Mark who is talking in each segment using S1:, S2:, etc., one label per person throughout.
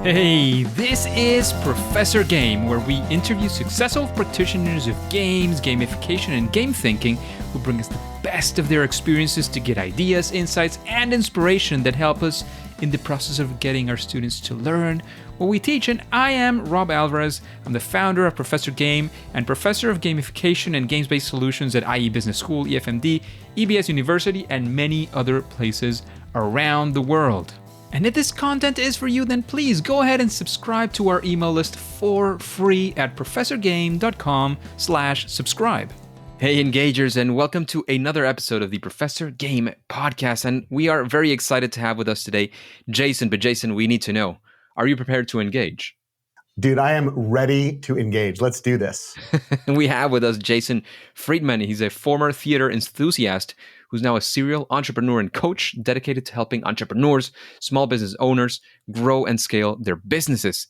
S1: Hey, this is Professor Game, where we interview successful practitioners of games, gamification, and game thinking who bring us the best of their experiences to get ideas, insights, and inspiration that help us in the process of getting our students to learn what we teach. And I am Rob Alvarez. I'm the founder of Professor Game and professor of gamification and games-based solutions at IE Business School, EFMD, EBS University, and many other places around the world. And if this content is for you, then please go ahead and subscribe to our email list for free at professorgame.com/subscribe. Hey, engagers, and welcome to another episode of the Professor Game podcast. And we are very excited to have with us today Jason. But Jason, we need to know, are you prepared to engage?
S2: Dude, I am ready to engage. Let's do this.
S1: We have with us Jason Friedman. He's a former theater enthusiast who's now a serial entrepreneur and coach dedicated to helping entrepreneurs, small business owners, grow and scale their businesses.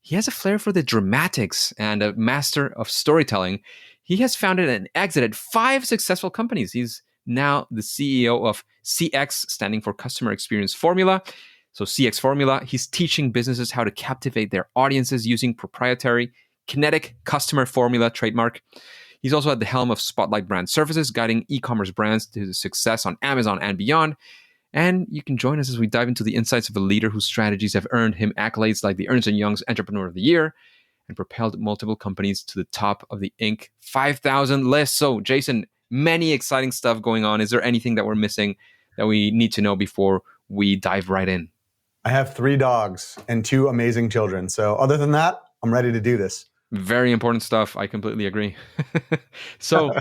S1: He has a flair for the dramatics and a master of storytelling. He has founded and exited 5 successful companies. He's now the CEO of CX, standing for Customer Experience Formula. So CX Formula, he's teaching businesses how to captivate their audiences using proprietary kinetic customer formula trademark. He's also at the helm of Spotlight Brand Services, guiding e-commerce brands to success on Amazon and beyond. And you can join us as we dive into the insights of a leader whose strategies have earned him accolades like the Ernst & Young's Entrepreneur of the Year and propelled multiple companies to the top of the Inc. 5000 list. So, Jason, many exciting stuff going on. Is there anything that we're missing that we need to know before we dive right in?
S2: I have 3 dogs and 2 amazing children. So other than that, I'm ready to do this.
S1: Very important stuff. I completely agree. So,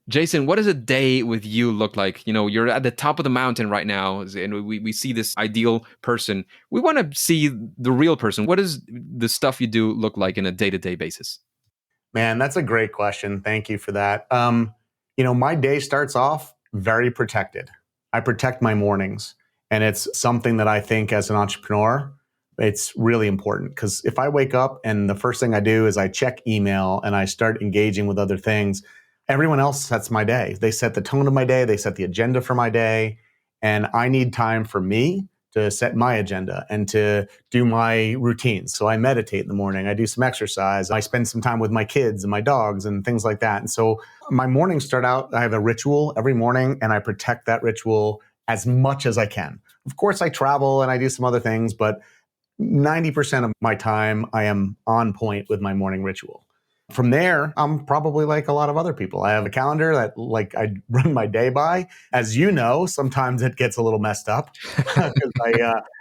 S1: Jason, what does a day with you look like? You know, you're at the top of the mountain right now, and we see this ideal person. We want to see the real person. What does the stuff you do look like in a day-to-day basis?
S2: Man, that's a great question. Thank you for that. My day starts off very protected. I protect my mornings. And it's something that I think as an entrepreneur, it's really important, because if I wake up and the first thing I do is I check email and I start engaging with other things, everyone else sets my day. They set the tone of my day. They set the agenda for my day. And I need time for me to set my agenda and to do my routines. So I meditate in the morning. I do some exercise. I spend some time with my kids and my dogs and things like that. And so my mornings start out, I have a ritual every morning and I protect that ritual as much as I can. Of course, I travel and I do some other things, but 90% of my time, I am on point with my morning ritual. From there, I'm probably like a lot of other people. I have a calendar that I run my day by. As you know, sometimes it gets a little messed up because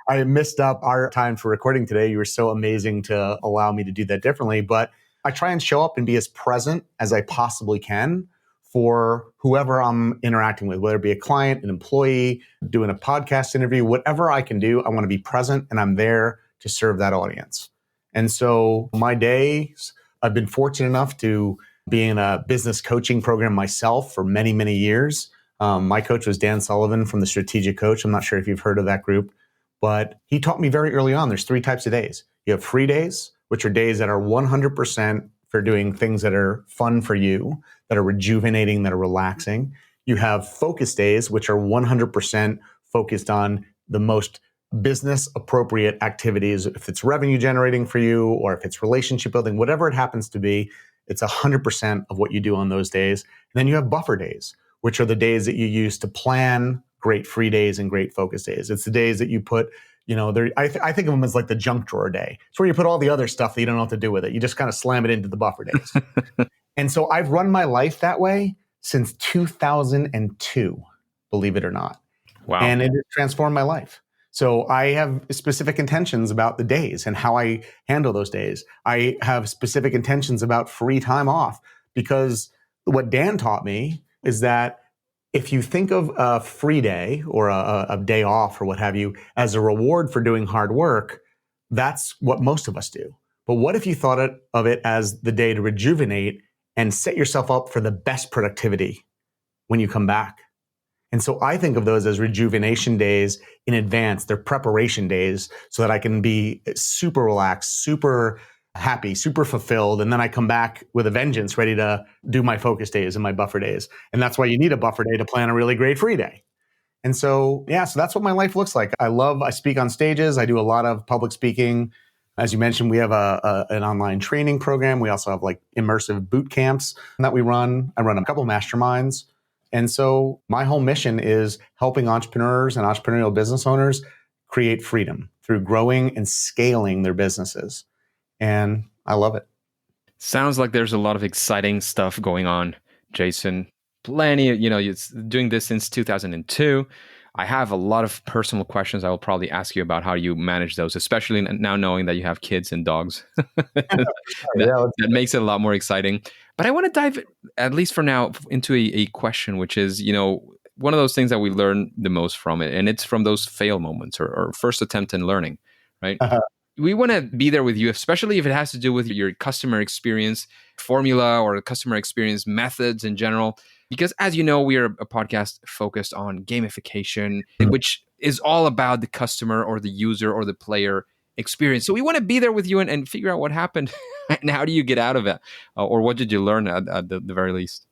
S2: I missed up our time for recording today. You were so amazing to allow me to do that differently. But I try and show up and be as present as I possibly can for whoever I'm interacting with, whether it be a client, an employee, doing a podcast interview, whatever I can do, I want to be present and I'm there to serve that audience. And so my days, I've been fortunate enough to be in a business coaching program myself for many, many years. My coach was Dan Sullivan from the Strategic Coach. I'm not sure if you've heard of that group, but he taught me very early on, there's 3 types of days. You have free days, which are days that are 100% for doing things that are fun for you, that are rejuvenating, that are relaxing. You have focus days, which are 100% focused on the most business appropriate activities. If it's revenue generating for you, or if it's relationship building, whatever it happens to be, it's 100% of what you do on those days. And then you have buffer days, which are the days that you use to plan great free days and great focus days. It's the days that you put, I think of them as like the junk drawer day. It's where you put all the other stuff that you don't know what to do with it. You just kind of slam it into the buffer days. And so I've run my life that way since 2002, believe it or not.
S1: Wow.
S2: And it has transformed my life. So I have specific intentions about the days and how I handle those days. I have specific intentions about free time off, because what Dan taught me is that if you think of a free day or a day off or what have you as a reward for doing hard work, that's what most of us do. But what if you thought of it as the day to rejuvenate and set yourself up for the best productivity when you come back? And so I think of those as rejuvenation days in advance. They're preparation days so that I can be super relaxed, super happy, super fulfilled. And then I come back with a vengeance, ready to do my focus days and my buffer days. And that's why you need a buffer day to plan a really great free day. And so, so that's what my life looks like. I speak on stages. I do a lot of public speaking. As you mentioned, we have an online training program. We also have like immersive boot camps that we run. I run a couple masterminds. And so my whole mission is helping entrepreneurs and entrepreneurial business owners create freedom through growing and scaling their businesses. And I love it.
S1: Sounds like there's a lot of exciting stuff going on, Jason. Plenty of, you're doing this since 2002. I have a lot of personal questions I will probably ask you about how you manage those, especially now knowing that you have kids and dogs. that,
S2: Yeah,
S1: that makes it a lot more exciting. But I want to dive, at least for now, into a question, which is, one of those things that we learn the most from it. And it's from those fail moments or first attempt in learning, right? We want to be there with you, especially if it has to do with your customer experience formula or customer experience methods in general. Because as you know, we are a podcast focused on gamification, which is all about the customer or the user or the player experience. So we want to be there with you and figure out what happened and how do you get out of it? Or what did you learn at the very least?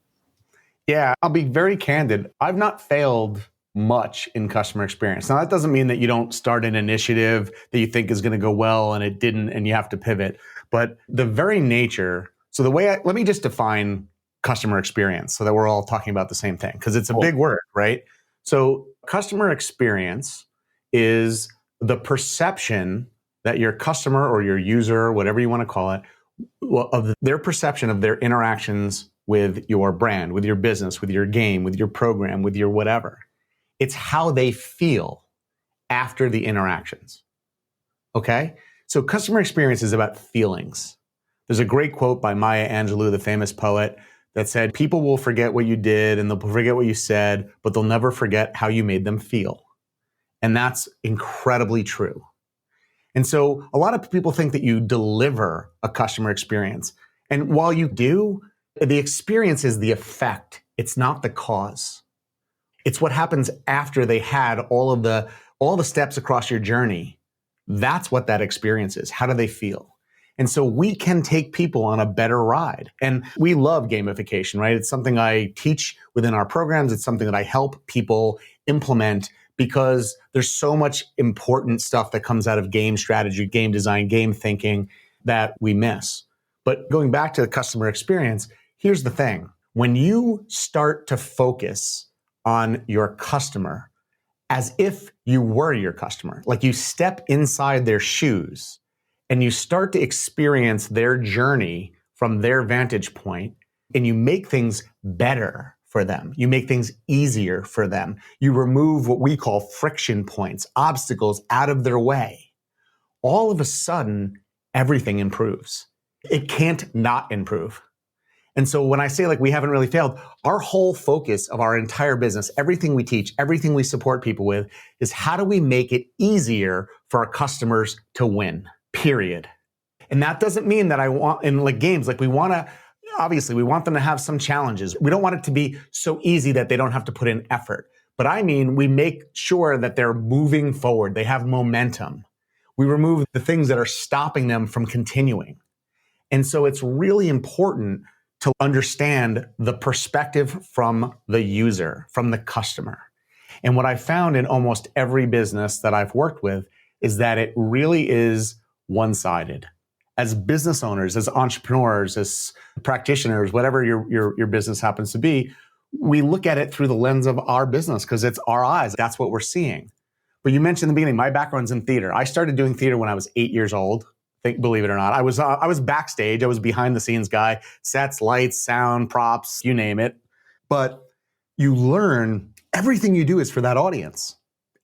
S2: Yeah, I'll be very candid. I've not failed much in customer experience. Now, that doesn't mean that you don't start an initiative that you think is going to go well and it didn't and you have to pivot. But the very nature, so let me just define customer experience so that we're all talking about the same thing because it's a big word, right? So customer experience is the perception that your customer or your user, whatever you want to call it, of their perception of their interactions with your brand, with your business, with your game, with your program, with your whatever. It's how they feel after the interactions. Okay? So customer experience is about feelings. There's a great quote by Maya Angelou, the famous poet, that said, people will forget what you did and they'll forget what you said, but they'll never forget how you made them feel. And that's incredibly true. And so a lot of people think that you deliver a customer experience. And while you do, the experience is the effect. It's not the cause. It's what happens after they had all the steps across your journey. That's what that experience is. How do they feel? And so we can take people on a better ride. And we love gamification, right? It's something I teach within our programs. It's something that I help people implement because there's so much important stuff that comes out of game strategy, game design, game thinking that we miss. But going back to the customer experience, here's the thing. When you start to focus on your customer as if you were your customer, like you step inside their shoes and you start to experience their journey from their vantage point and you make things better for them. You make things easier for them. You remove what we call friction points, obstacles out of their way. All of a sudden, everything improves. It can't not improve. And so when I say like we haven't really failed, our whole focus of our entire business, everything we teach, everything we support people with is how do we make it easier for our customers to win, period. And that doesn't mean that I want in like games, like we want them to have some challenges. We don't want it to be so easy that they don't have to put in effort. But I mean, we make sure that they're moving forward. They have momentum. We remove the things that are stopping them from continuing. And so it's really important to understand the perspective from the user, from the customer. And what I found in almost every business that I've worked with is that it really is one-sided. As business owners, as entrepreneurs, as practitioners, whatever your business happens to be, we look at it through the lens of our business because it's our eyes. That's what we're seeing. But you mentioned in the beginning, my background's in theater. I started doing theater when I was 8 years old. Believe it or not, I was backstage. I was behind the scenes guy, sets, lights, sound, props, you name it. But you learn everything you do is for that audience.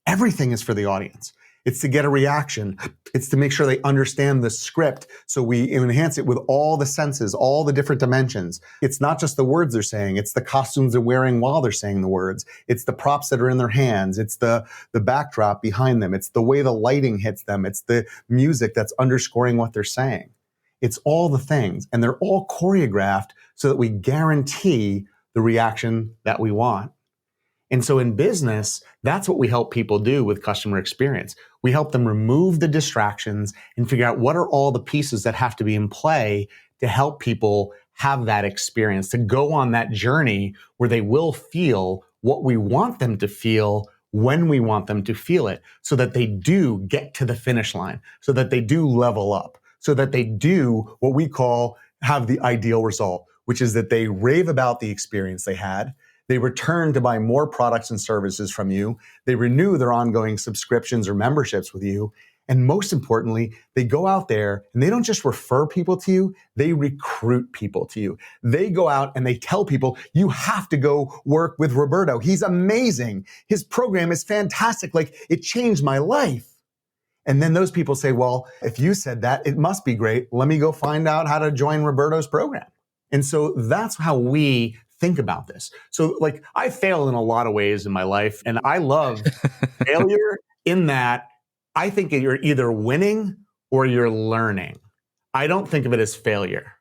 S2: Everything is for the audience. It's to get a reaction. It's to make sure they understand the script. So we enhance it with all the senses, all the different dimensions. It's not just the words they're saying. It's the costumes they're wearing while they're saying the words. It's the props that are in their hands. It's the backdrop behind them. It's the way the lighting hits them. It's the music that's underscoring what they're saying. It's all the things. And they're all choreographed so that we guarantee the reaction that we want. And so in business, that's what we help people do with customer experience. We help them remove the distractions and figure out what are all the pieces that have to be in play to help people have that experience, to go on that journey where they will feel what we want them to feel when we want them to feel it, so that they do get to the finish line, so that they do level up, so that they do what we call have the ideal result, which is that they rave about the experience they had. They return to buy more products and services from you. They renew their ongoing subscriptions or memberships with you. And most importantly, they go out there and they don't just refer people to you, they recruit people to you. They go out and they tell people, you have to go work with Roberto. He's amazing. His program is fantastic. Like, it changed my life. And then those people say, well, if you said that, it must be great. Let me go find out how to join Roberto's program. And so that's how we think about this. So like, I failed in a lot of ways in my life, and I love failure in that I think you're either winning or you're learning. I don't think of it as failure.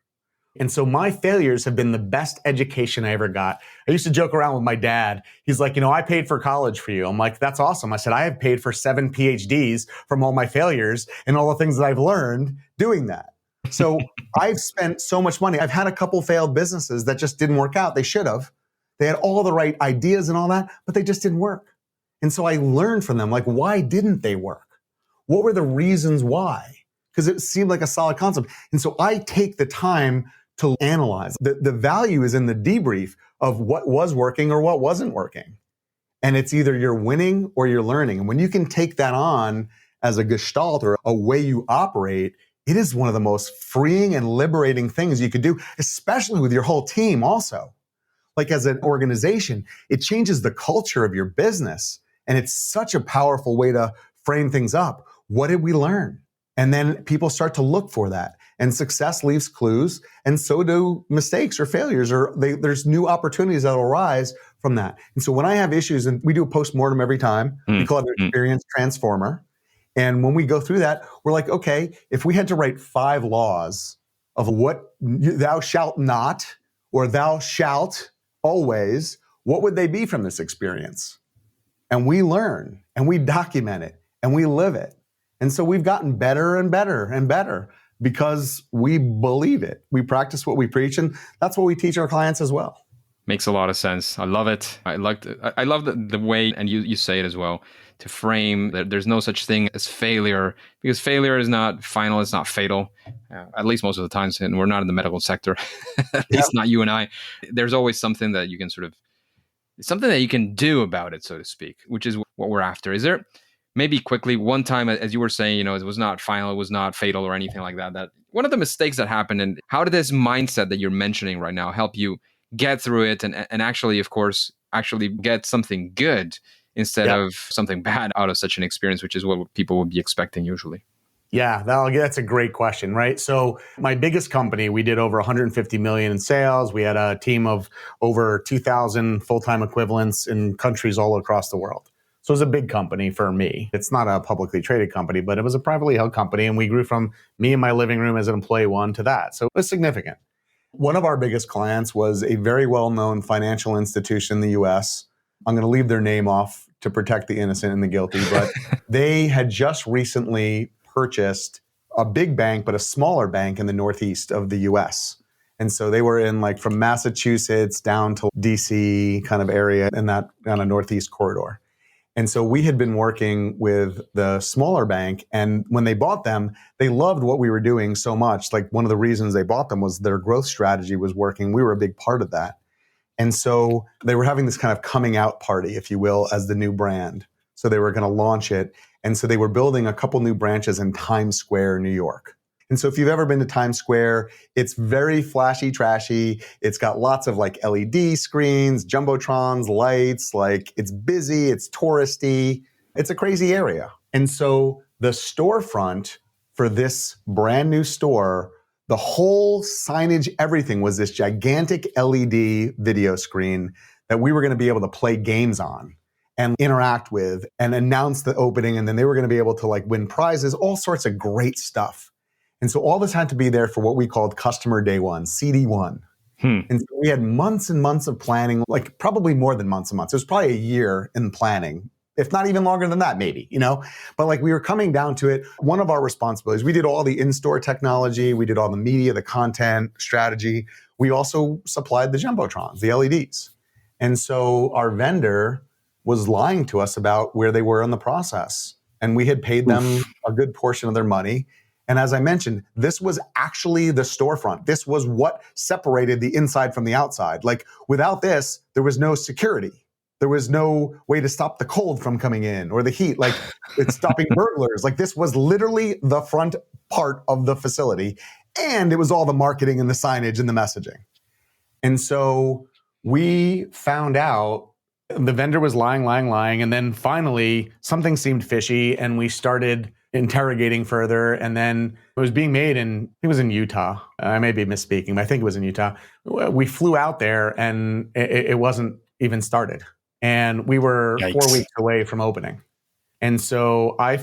S2: And so my failures have been the best education I ever got. I used to joke around with my dad. He's like, I paid for college for you. I'm like, that's awesome. I said, I have paid for 7 PhDs from all my failures and all the things that I've learned doing that. So I've spent so much money. I've had a couple failed businesses that just didn't work out. They should have. They had all the right ideas and all that, but they just didn't work. And so I learned from them, like, why didn't they work? What were the reasons why? Because it seemed like a solid concept. And so I take the time to analyze. The value is in the debrief of what was working or what wasn't working. And it's either you're winning or you're learning. And when you can take that on as a gestalt or a way you operate, it is one of the most freeing and liberating things you could do, especially with your whole team also. Like, as an organization, it changes the culture of your business. And it's such a powerful way to frame things up. What did we learn? And then people start to look for that. And success leaves clues, and so do mistakes or failures, or there's new opportunities that will arise from that. And so when I have issues, and we do a postmortem every time, we call it an experience transformer. And when we go through that, we're like, okay, if we had to write 5 laws of what thou shalt not, or thou shalt always, what would they be from this experience? And we learn, and we document it, and we live it. And so we've gotten better and better and better because we believe it. We practice what we preach, and that's what we teach our clients as well.
S1: Makes a lot of sense. I love it. I love the way, and you say it as well, to frame that there's no such thing as failure, because failure is not final, it's not fatal, at least most of the times, and we're not in the medical sector, at least not you and I. There's always something that you can something that you can do about it, so to speak, which is what we're after. Is there maybe quickly one time, as you were saying, it was not final, it was not fatal or anything like that, that one of the mistakes that happened, and how did this mindset that you're mentioning right now help you get through it and actually, of course, actually get something good instead of something bad out of such an experience, which is what people would be expecting usually?
S2: Yeah, that's a great question, right? So my biggest company, we did over 150 million in sales. We had a team of over 2,000 full-time equivalents in countries all across the world. So it was a big company for me. It's not a publicly traded company, but it was a privately held company. And we grew from me in my living room as an employee 1 to that. So it was significant. One of our biggest clients was a very well-known financial institution in the US. I'm going to leave their name off to protect the innocent and the guilty, but they had just recently purchased a big bank, but a smaller bank in the Northeast of the US. And so they were in like from Massachusetts down to DC kind of area in that kind of Northeast corridor. And so we had been working with the smaller bank, and when they bought them, they loved what we were doing so much. Like, one of the reasons they bought them was their growth strategy was working. We were a big part of that. And so they were having this kind of coming out party, if you will, as the new brand. So they were going to launch it. And so they were building a couple new branches in Times Square, New York. And so if you've ever been to Times Square, it's very flashy, trashy. It's got lots of like LED screens, jumbotrons, lights, like it's busy, it's touristy. It's a crazy area. And so the storefront for this brand new store, the whole signage, everything was this gigantic LED video screen that we were going to be able to play games on and interact with and announce the opening. And then they were going to be able to like win prizes, all sorts of great stuff. And so all this had to be there for what we called customer day 1, CD1. And so we had months and months of planning, like probably more than months and months. It was probably a year in planning, if not even longer than that, maybe, But like we were coming down to it. One of our responsibilities, we did all the in-store technology. We did all the media, the content, strategy. We also supplied the jumbotrons, the LEDs. And so our vendor was lying to us about where they were in the process. And we had paid them a good portion of their money. And as I mentioned, this was actually the storefront. This was what separated the inside from the outside. Like without this, there was no security. There was no way to stop the cold from coming in or the heat. Like it's stopping burglars. Like this was literally the front part of the facility. And it was all the marketing and the signage and the messaging. And so we found out the vendor was lying. And then finally something seemed fishy and we started interrogating further. And then it was being made it was in Utah. I may be misspeaking, but I think it was in Utah. We flew out there and it wasn't even started. And we were
S3: Yikes.
S2: 4 weeks away from opening. And so I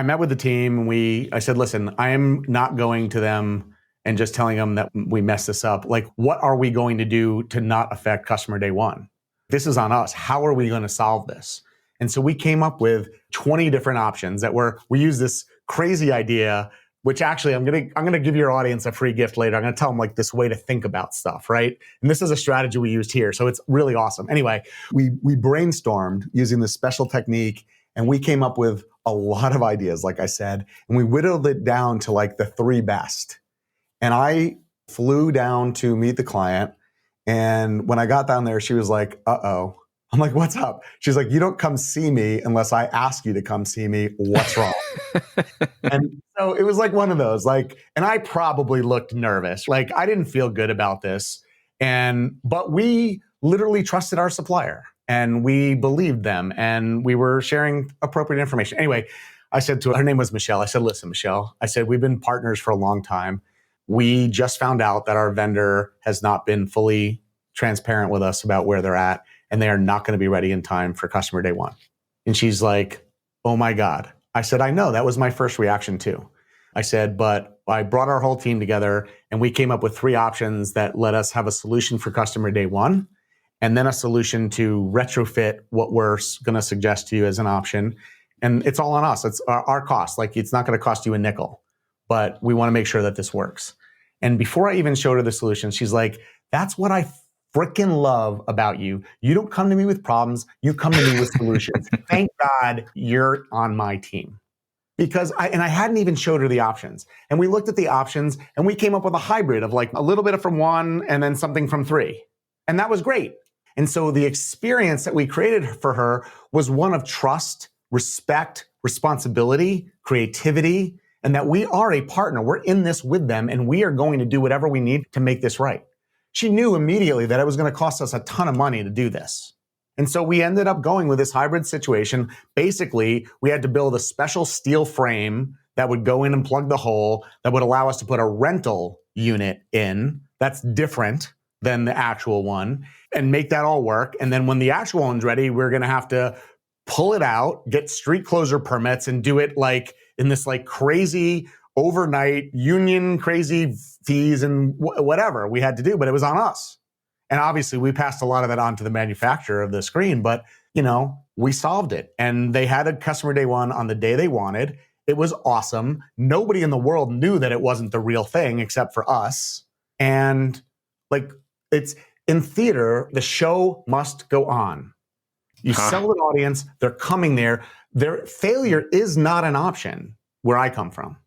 S2: met with the team. I said, listen, I am not going to them and just telling them that we messed this up. Like, what are we going to do to not affect customer day one? This is on us. How are we going to solve this? And so we came up with 20 different options we use this crazy idea, which actually I'm going to give your audience a free gift later. I'm going to tell them like this way to think about stuff, right? And this is a strategy we used here. So it's really awesome. Anyway, we brainstormed using this special technique and we came up with a lot of ideas, like I said, and we whittled it down to like the 3 best. And I flew down to meet the client. And when I got down there, she was like, uh-oh. I'm like, what's up? She's like, you don't come see me unless I ask you to come see me. What's wrong? And so it was like one of those, like, and I probably looked nervous. Like I didn't feel good about this. But we literally trusted our supplier and we believed them and we were sharing appropriate information. Anyway, I said to her name was Michelle. I said, listen, Michelle, I said, we've been partners for a long time. We just found out that our vendor has not been fully transparent with us about where they're at. And they are not going to be ready in time for customer day one. And she's like, oh my God. I said, I know, that was my first reaction too. I said, but I brought our whole team together and we came up with 3 options that let us have a solution for customer day one, and then a solution to retrofit what we're going to suggest to you as an option. And it's all on us. It's our cost. Like it's not going to cost you a nickel, but we want to make sure that this works. And before I even showed her the solution, she's like, that's what I freaking love about you. You don't come to me with problems. You come to me with solutions. Thank God you're on my team. Because I hadn't even showed her the options. And we looked at the options and we came up with a hybrid of like a little bit from 1 and then something from 3. And that was great. And so the experience that we created for her was one of trust, respect, responsibility, creativity, and that we are a partner. We're in this with them and we are going to do whatever we need to make this right. She knew immediately that it was going to cost us a ton of money to do this. And so we ended up going with this hybrid situation. Basically, we had to build a special steel frame that would go in and plug the hole that would allow us to put a rental unit in that's different than the actual one and make that all work. And then when the actual one's ready, we're going to have to pull it out, get street closure permits and do it like in this like crazy overnight union crazy fees and whatever we had to do, but it was on us. And obviously we passed a lot of that on to the manufacturer of the screen, but we solved it. And they had a customer day one on the day they wanted. It was awesome. Nobody in the world knew that it wasn't the real thing except for us. And like it's in theater, the show must go on. You sell an audience, they're coming there. Their failure is not an option where I come from.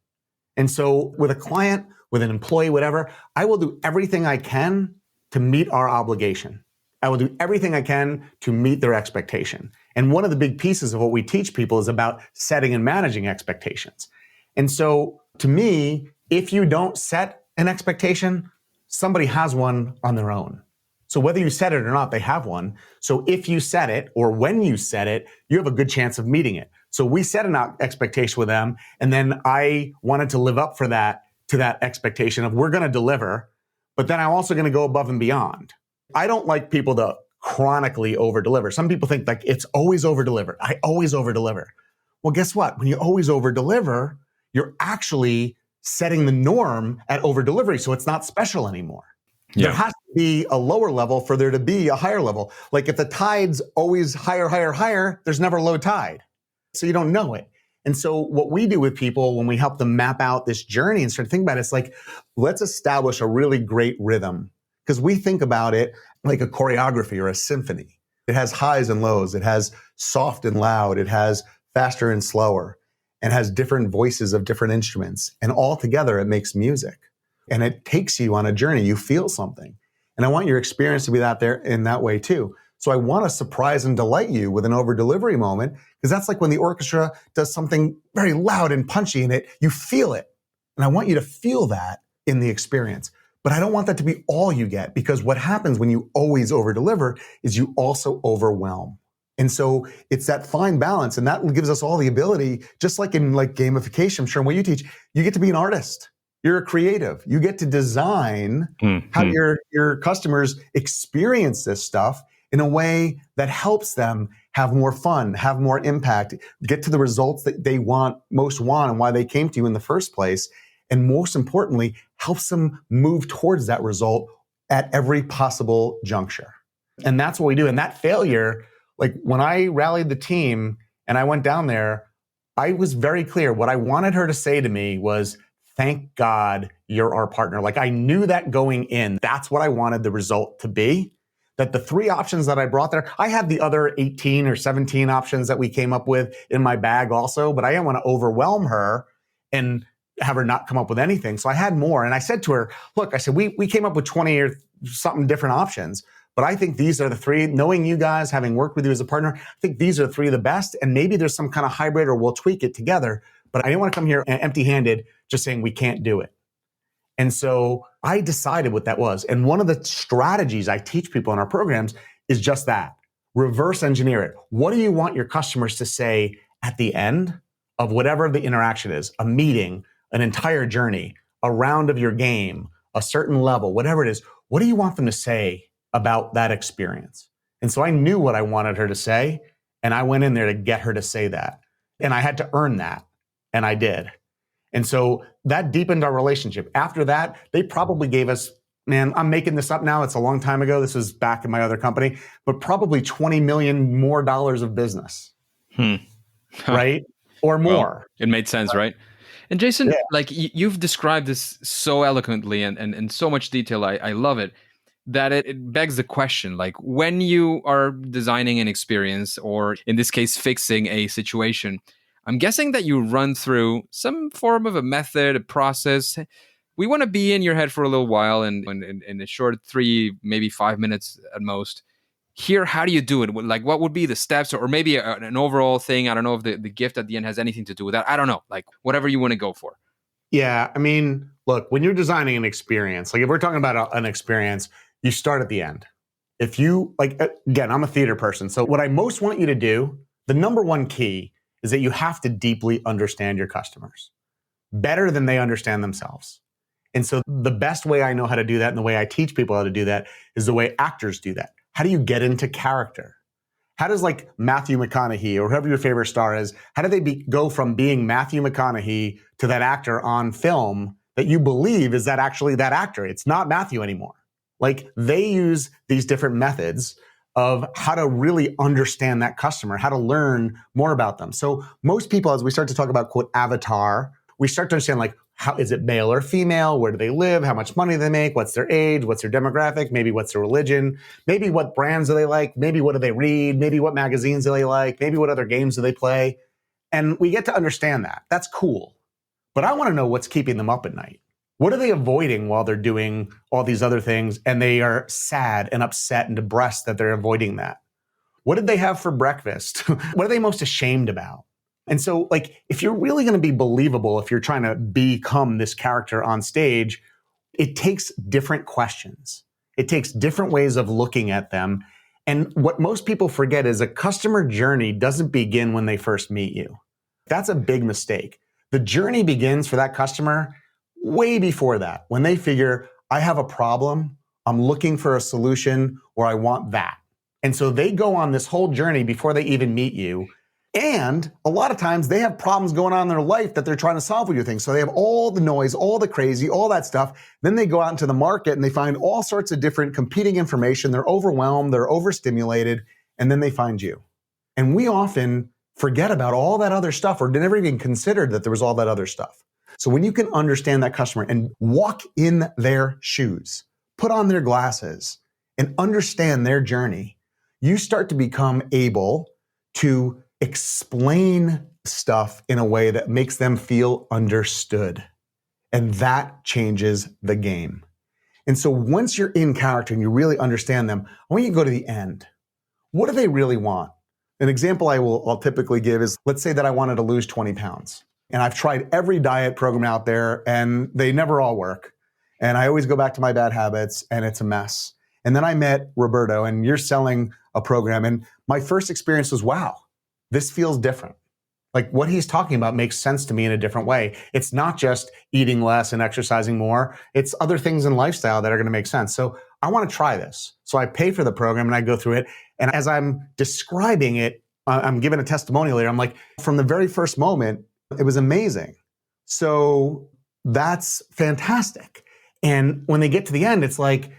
S2: And so with a client, with an employee, whatever, I will do everything I can to meet our obligation. I will do everything I can to meet their expectation. And one of the big pieces of what we teach people is about setting and managing expectations. And so to me, if you don't set an expectation, somebody has one on their own. So whether you set it or not, they have one. So if you set it or when you set it, you have a good chance of meeting it. So we set an expectation with them. And then I wanted to live up to that expectation of we're going to deliver, but then I'm also going to go above and beyond. I don't like people to chronically over deliver. Some people think like it's always over delivered. I always over deliver. Well, guess what? When you always over deliver, you're actually setting the norm at over delivery. So it's not special anymore. Yeah. There has to be a lower level for there to be a higher level. Like if the tide's always higher, there's never low tide. So you don't know it. And so what we do with people when we help them map out this journey and start thinking about it, it's like, let's establish a really great rhythm. Because we think about it like a choreography or a symphony. It has highs and lows. It has soft and loud. It has faster and slower, and has different voices of different instruments. And all together, it makes music. And it takes you on a journey. You feel something. And I want your experience to be that there in that way too. So I want to surprise and delight you with an over delivery moment, because that's like when the orchestra does something very loud and punchy in it, you feel it. And I want you to feel that in the experience. But I don't want that to be all you get, because what happens when you always over deliver is you also overwhelm. And so it's that fine balance. And that gives us all the ability, just like in like gamification, I'm sure what you teach, you get to be an artist. You're a creative. You get to design how your customers experience this stuff in a way that helps them have more fun, have more impact, get to the results that they most want and why they came to you in the first place. And most importantly, helps them move towards that result at every possible juncture. And that's what we do. And that failure, like when I rallied the team and I went down there, I was very clear. What I wanted her to say to me was, thank God you're our partner. Like I knew that going in, that's what I wanted the result to be. That the 3 options that I brought there, I had the other 18 or 17 options that we came up with in my bag also, but I didn't want to overwhelm her and have her not come up with anything. So I had more. And I said to her, look, I said, we came up with 20 or something different options, but I think these are the 3, knowing you guys, having worked with you as a partner, I think these are the 3 of the best. And maybe there's some kind of hybrid or we'll tweak it together. But I didn't want to come here empty-handed, just saying we can't do it. And so I decided what that was. And one of the strategies I teach people in our programs is just that. Reverse engineer it. What do you want your customers to say at the end of whatever the interaction is? A meeting, an entire journey, a round of your game, a certain level, whatever it is. What do you want them to say about that experience? And so I knew what I wanted her to say, and I went in there to get her to say that. And I had to earn that, and I did. And so that deepened our relationship. After that, they probably gave us, man, I'm making this up now. It's a long time ago. This was back in my other company, but probably $20 million more of business, right? Or more.
S1: Well, it made sense, right? And Jason, like you've described this so eloquently and in so much detail. I love it. That it begs the question, like when you are designing an experience, or in this case, fixing a situation, I'm guessing that you run through some form of a method, a process. We want to be in your head for a little while, and in a short 3, maybe 5 minutes at most. Here, how do you do it? Like, what would be the steps, or maybe an overall thing? I don't know if the gift at the end has anything to do with that. I don't know. Like, whatever you want to go for.
S2: Yeah, I mean, look, when you're designing an experience, like if we're talking about an experience, you start at the end. If you, like, again, I'm a theater person. So what I most want you to do, the number one key is that you have to deeply understand your customers better than they understand themselves. And so the best way I know how to do that, and the way I teach people how to do that, is the way actors do that. How do you get into character? How does like Matthew McConaughey or whoever your favorite star is, how do they go from being Matthew McConaughey to that actor on film that you believe is that actually that actor? It's not Matthew anymore. Like they use these different methods of how to really understand that customer, how to learn more about them. So most people, as we start to talk about quote avatar, we start to understand like, how is it male or female? Where do they live? How much money do they make? What's their age? What's their demographic? Maybe what's their religion? Maybe what brands do they like? Maybe what do they read? Maybe what magazines do they like? Maybe what other games do they play? And we get to understand that. That's cool. But I want to know what's keeping them up at night. What are they avoiding while they're doing all these other things and they are sad and upset and depressed that they're avoiding that? What did they have for breakfast? What are they most ashamed about? And so, like, if you're really going to be believable, if you're trying to become this character on stage, it takes different questions. It takes different ways of looking at them. And what most people forget is a customer journey doesn't begin when they first meet you. That's a big mistake. The journey begins for that customer way before that, when they figure, I have a problem, I'm looking for a solution, or I want that. And so they go on this whole journey before they even meet you. And a lot of times they have problems going on in their life that they're trying to solve with your thing. So they have all the noise, all the crazy, all that stuff. Then they go out into the market and they find all sorts of different competing information. They're overwhelmed, they're overstimulated, and then they find you. And we often forget about all that other stuff or never even considered that there was all that other stuff. So when you can understand that customer and walk in their shoes, put on their glasses and understand their journey, you start to become able to explain stuff in a way that makes them feel understood. And that changes the game. And so once you're in character and you really understand them, I want you to go to the end. What do they really want? An example I'll typically give is, let's say that I wanted to lose 20 pounds. And I've tried every diet program out there and they never all work. And I always go back to my bad habits and it's a mess. And then I met Roberto and you're selling a program. And my first experience was, wow, this feels different. Like what he's talking about makes sense to me in a different way. It's not just eating less and exercising more. It's other things in lifestyle that are going to make sense. So I want to try this. So I pay for the program and I go through it. And as I'm describing it, I'm giving a testimonial here. I'm like, from the very first moment, it was amazing. So that's fantastic. And when they get to the end, it's like,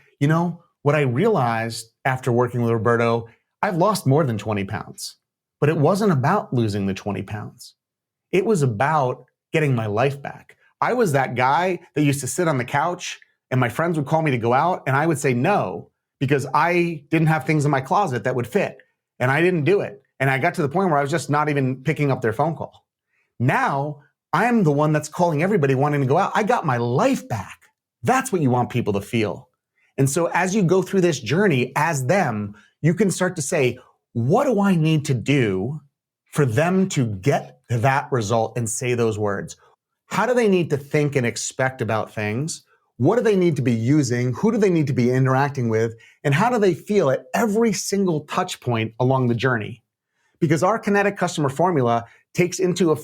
S2: what I realized after working with Roberto, I've lost more than 20 pounds. But it wasn't about losing the 20 pounds. It was about getting my life back. I was that guy that used to sit on the couch and my friends would call me to go out and I would say no because I didn't have things in my closet that would fit and I didn't do it. And I got to the point where I was just not even picking up their phone call. Now I'm the one that's calling everybody wanting to go out. I got my life back. That's what you want people to feel. And so as you go through this journey as them, you can start to say, what do I need to do for them to get to that result and say those words? How do they need to think and expect about things? What do they need to be using? Who do they need to be interacting with? And how do they feel at every single touch point along the journey? Because our kinetic customer formula takes into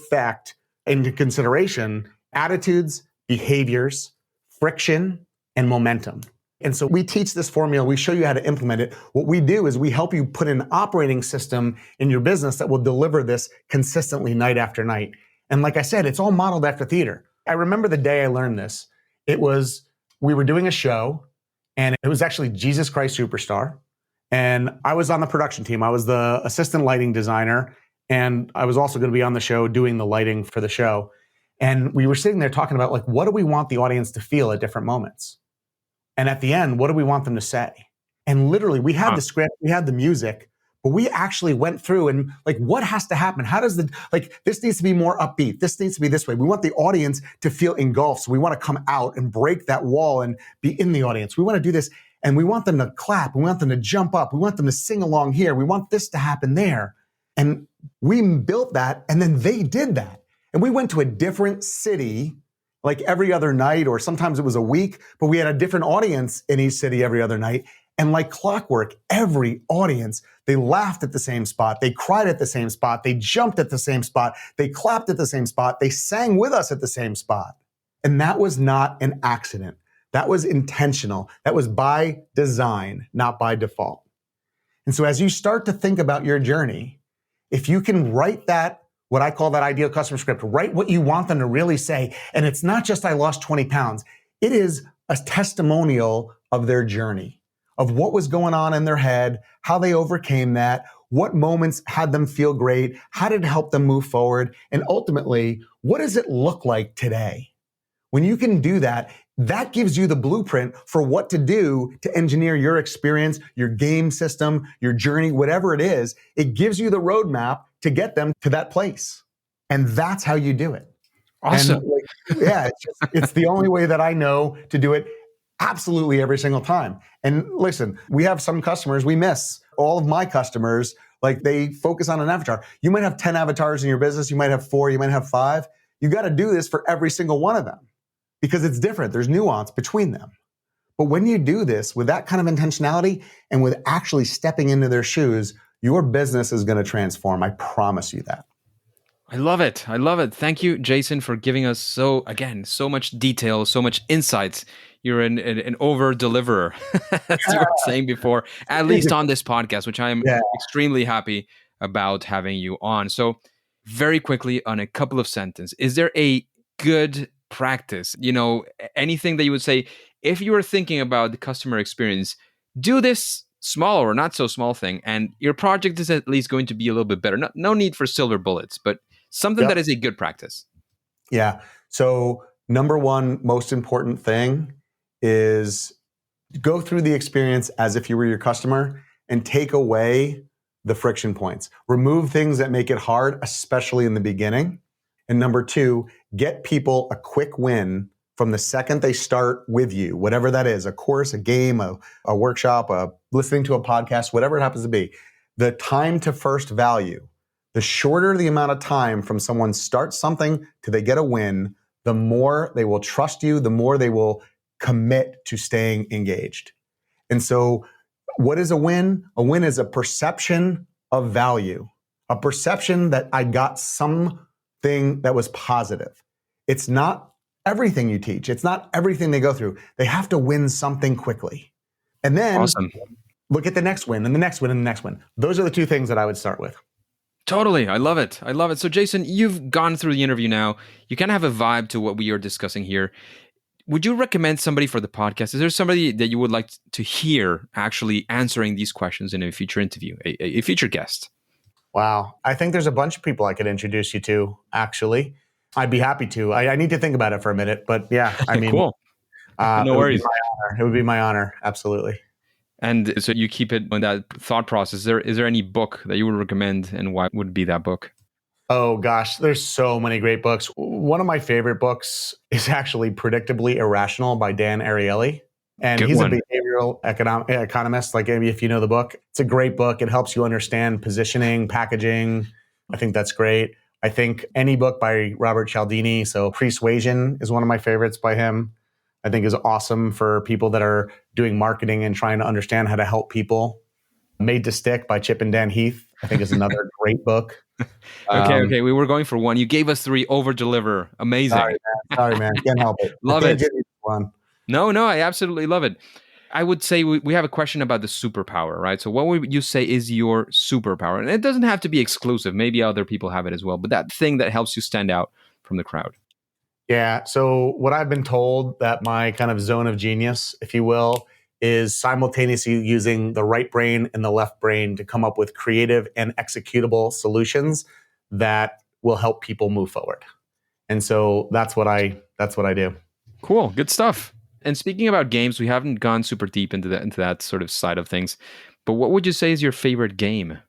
S2: consideration attitudes, behaviors, friction, and momentum. And so we teach this formula. We show you how to implement it. What we do is we help you put an operating system in your business that will deliver this consistently night after night. And like I said, it's all modeled after theater. I remember the day I learned this. We were doing a show and it was actually Jesus Christ Superstar. And I was on the production team. I was the assistant lighting designer. And I was also going to be on the show doing the lighting for the show. And we were sitting there talking about what do we want the audience to feel at different moments? And at the end, what do we want them to say? And literally, we had the script, we had the music, but we actually went through and what has to happen? How does this needs to be more upbeat. This needs to be this way. We want the audience to feel engulfed. So we want to come out and break that wall and be in the audience. We want to do this and we want them to clap. We want them to jump up. We want them to sing along here. We want this to happen there. And we built that and then they did that. And we went to a different city every other night, or sometimes it was a week, but we had a different audience in each city every other night. And like clockwork, every audience, they laughed at the same spot. They cried at the same spot. They jumped at the same spot. They clapped at the same spot. They sang with us at the same spot. And that was not an accident. That was intentional. That was by design, not by default. And so as you start to think about your journey, if you can write that, what I call that ideal customer script, write what you want them to really say. And it's not just, I lost 20 pounds. It is a testimonial of their journey, of what was going on in their head, how they overcame that, what moments had them feel great, how did it help them move forward, and ultimately, what does it look like today? When you can do that, that gives you the blueprint for what to do to engineer your experience, your game system, your journey, whatever it is. It gives you the roadmap to get them to that place. And that's how you do it.
S1: Awesome.
S2: And it's the only way that I know to do it absolutely every single time. And listen, we have some customers we miss. All of my customers, they focus on an avatar. You might have 10 avatars in your business. You might have 4, you might have 5. You got to do this for every single one of them because it's different. There's nuance between them. But when you do this with that kind of intentionality and with actually stepping into their shoes, your business is going to transform. I promise you that.
S1: I love it. I love it. Thank you, Jason, for giving us so much detail, so much insights. You're an over-deliverer, as you were saying before, at least on this podcast, which I am extremely happy about having you on. So very quickly on a couple of sentences, is there a good practice, anything that you would say, if you were thinking about the customer experience, do this small or not so small thing, and your project is at least going to be a little bit better. No need for silver bullets, but something that is a good practice.
S2: Yeah. So number one, most important thing is go through the experience as if you were your customer and take away the friction points. Remove things that make it hard, especially in the beginning. And number two, get people a quick win from the second they start with you, whatever that is, a course, a game, a workshop, listening to a podcast, whatever it happens to be. The time to first value, the shorter the amount of time from someone starts something to they get a win, the more they will trust you, the more they will commit to staying engaged. And so what is a win? A win is a perception of value, a perception that I got something that was positive. It's not everything you teach. It's not everything they go through. They have to win something quickly. And then
S1: Awesome.
S2: Look at the next win and the next win and the next win. Those are the two things that I would start with.
S1: Totally. I love it. I love it. So Jason, you've gone through the interview now. You kind of have a vibe to what we are discussing here. Would you recommend somebody for the podcast? Is there somebody that you would like to hear actually answering these questions in a future interview, a future guest?
S2: Wow. I think there's a bunch of people I could introduce you to, actually. I'd be happy to. I need to think about it for a minute, but yeah, I mean,
S1: cool. No worries.
S2: It would be my honor. Absolutely.
S1: And so you keep it on that thought process. Is there any book that you would recommend, and why would be that book?
S2: Oh gosh, there's so many great books. One of my favorite books is actually Predictably Irrational by Dan Ariely. And he's a behavioral economist, like maybe if you know the book. It's a great book. It helps you understand positioning, packaging. I think that's great. I think any book by Robert Cialdini, so Persuasion is one of my favorites by him. I think is awesome for people that are doing marketing and trying to understand how to help people. Made to Stick by Chip and Dan Heath, I think is another great book.
S1: Okay. We were going for one. You gave us three, over deliver. Amazing.
S2: Sorry, man. Can't help it.
S1: Love it.
S2: One.
S1: No, I absolutely love it. I would say we have a question about the superpower, right? So what would you say is your superpower? And it doesn't have to be exclusive. Maybe other people have it as well. But that thing that helps you stand out from the crowd.
S2: Yeah. So what I've been told that my kind of zone of genius, if you will, is simultaneously using the right brain and the left brain to come up with creative and executable solutions that will help people move forward. And so that's what I do. Cool.
S1: Good stuff. And speaking about games, we haven't gone super deep into that sort of side of things. But what would you say is your favorite game?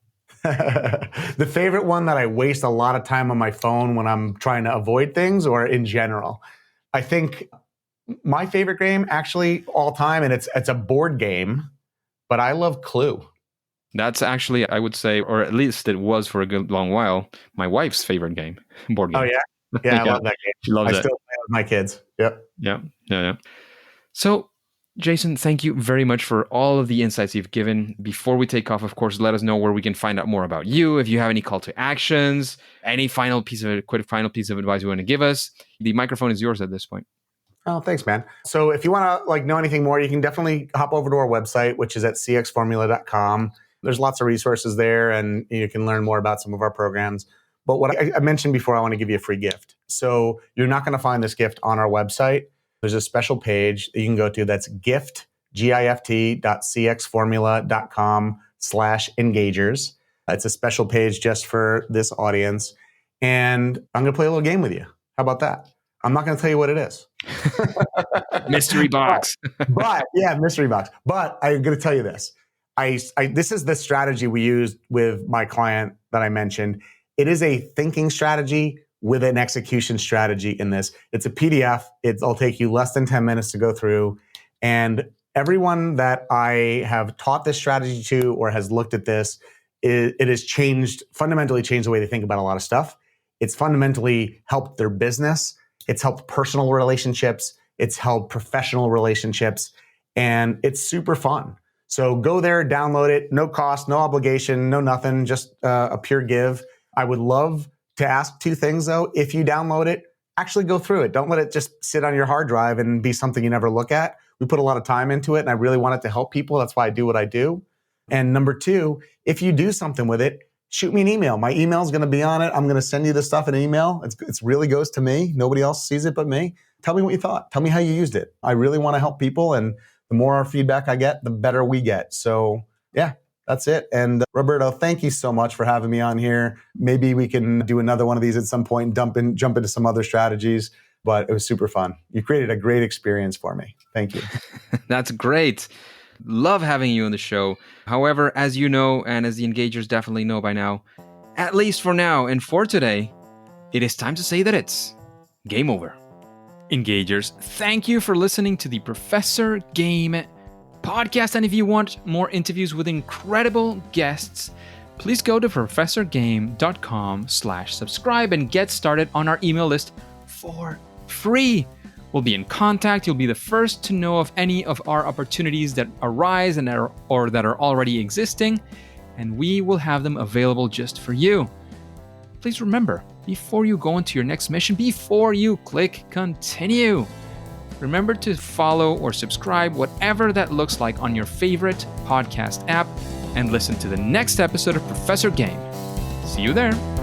S2: The favorite one that I waste a lot of time on my phone when I'm trying to avoid things, or in general? I think my favorite game, actually, all time, and it's a board game, but I love Clue.
S1: That's actually, I would say, or at least it was for a good long while, my wife's favorite game, board game.
S2: Oh, yeah? Yeah, I love that game.
S1: She loves it.
S2: I still play with my kids. Yep.
S1: Yeah. So, Jason, thank you very much for all of the insights you've given. Before we take off, of course, let us know where we can find out more about you. If you have any call to actions, any quick final piece of advice you want to give us, the microphone is yours at this point.
S2: Oh, thanks, man. So if you want to know anything more, you can definitely hop over to our website, which is at cxformula.com. There's lots of resources there, and you can learn more about some of our programs. But what I mentioned before, I want to give you a free gift. So you're not going to find this gift on our website. There's a special page that you can go to that's gift.cxformula.com/engagers. It's a special page just for this audience. And I'm going to play a little game with you. How about that? I'm not going to tell you what it is.
S1: Mystery box.
S2: Mystery box. But I'm going to tell you this. This is the strategy we used with my client that I mentioned. It is a thinking strategy with an execution strategy in this. It's a PDF. It'll take you less than 10 minutes to go through. And everyone that I have taught this strategy to or has looked at this, it has fundamentally changed the way they think about a lot of stuff. It's fundamentally helped their business. It's helped personal relationships. It's helped professional relationships. And it's super fun. So go there, download it. No cost, no obligation, no nothing, just a pure give. I would love to ask two things, though. If you download it, actually go through it. Don't let it just sit on your hard drive and be something you never look at. We put a lot of time into it, and I really want it to help people. That's why I do what I do. And number two, if you do something with it, shoot me an email. My email is going to be on it. I'm going to send you the stuff in an email. It really goes to me. Nobody else sees it but me. Tell me what you thought. Tell me how you used it. I really want to help people, and the more feedback I get, the better we get. So yeah, that's it. And Roberto, thank you so much for having me on here. Maybe we can do another one of these at some point and jump into some other strategies. But it was super fun. You created a great experience for me. Thank you.
S1: That's great. Love having you on the show. However, as you know, and as the engagers definitely know by now, at least for now and for today, it is time to say that it's game over. Engagers, thank you for listening to the Professor Game podcast. And if you want more interviews with incredible guests, please go to professorgame.com/subscribe and get started on our email list for free. We'll be in contact. You'll be the first to know of any of our opportunities that arise or that are already existing, and we will have them available just for you. Please remember, before you go into your next mission, before you click continue, remember to follow or subscribe, whatever that looks like, on your favorite podcast app, and listen to the next episode of Professor Game. See you there.